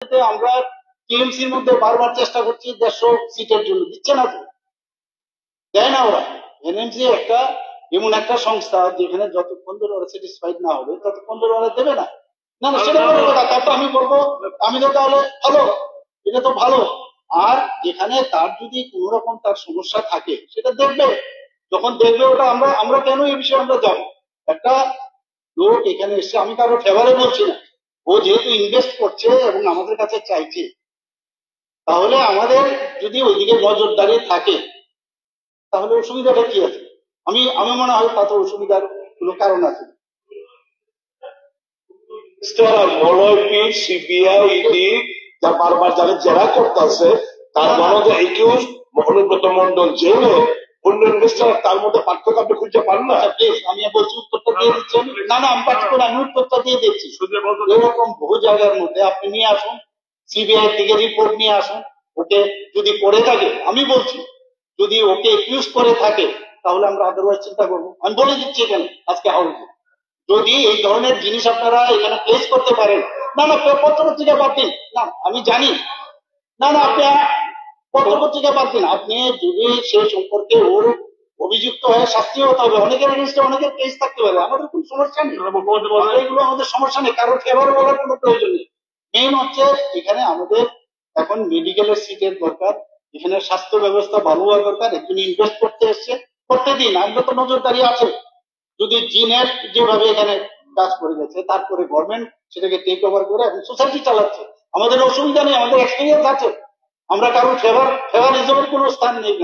আমরা টিএমসির মধ্যে বারবার চেষ্টা করছি 150 সিটের জন্য, দিচ্ছে না তো, দেয় না ওরা। এনএমসি একটা এমন একটা সংস্থা যেখানে যতক্ষণ ধরে ওরা স্যাটিসফাইড না হবে ততক্ষণ ধরে ওরা দেবে না। না না সেটা বড় কথা, তারপর আমি বলবো আমি তো তাহলে ভালো, এটা তো ভালো। আর যেখানে তার যদি কোন রকম তার সমস্যা থাকে সেটা দেখবে, যখন দেখবে ওটা আমরা আমরা কেন এই বিষয়ে আমরা যাবো। একটা লোক এখানে এসে, আমি কারো ফেভারে বলছি না, ও যেহেতু ইনভেস্ট করছে এবং আমাদের কাছে চাইছে, তাহলে আমাদের যদি ওইদিকে নজরদারি থাকে তাহলে অসুবিধাটা কি আছে? আমি আমি মনে হয় তাতে অসুবিধার কোনো কারণ আছে। সিবিআই ইডি যা বারবার যারা জেরা করতেছে তার মধ্যে একিউজ অনুব্রত মন্ডল জেলে অন্য ইনভেস্টার, তার মধ্যে পার্থক্য আপনি খুঁজে পান না। আমি বলছি উত্তরটা দিয়ে দিচ্ছি। না না আমি পার্থক্য আমি উত্তরটা দিয়ে দিচ্ছি। এরকম বহু জায়গার মধ্যে আপনি নিয়ে আসুন, সিবিআই থেকে রিপোর্ট নিয়ে আসুন, ওকে যদি করে থাকে, আমি বলছি যদি ওকে একিউজ করে থাকে তাহলে আমরা আদারওয়াইজ চিন্তা করবো। আমি বলে দিচ্ছি এখানে আজকে হাউসে, যদি এই ধরনের জিনিস আপনারা এখানে প্লেস করতে পারেন, না না পত্রপত্রিকা বাদ দিন, না আমি জানি, না না আপনি পত্রপত্রিকা বাদ দিন, আপনি যদি সে সম্পর্কে ওর অভিযুক্ত হয়ে শাস্তি হতে হবে, অনেকের এগেইনস্টে অনেকের কেস থাকতে পারে, আমাদের কোনো সমস্যা নেই, এগুলো আমাদের সমস্যা নেই, কারোর ফেভারে বলার কোনো প্রয়োজন নেই। মেইন হচ্ছে এখানে আমাদের এখন মেডিকেলের সিটের দরকার, এখানে স্বাস্থ্য ব্যবস্থা ভালো হওয়া দরকার। একজন ইনভেস্ট করতে এসছে, করতে দিন, আমরা তো নজরদারি আছে। যদি জিনের যেভাবে এখানে কাজ করে গেছে, তারপরে গভর্নমেন্ট সেটাকে টেক ওভার করে এখন সোসাইটি চালাচ্ছে, আমাদের অসুবিধা নেই, আমাদের এক্সপিরিয়েন্স আছে, আমরা কারোর ফেভারিজমের কোনো স্থান নেই।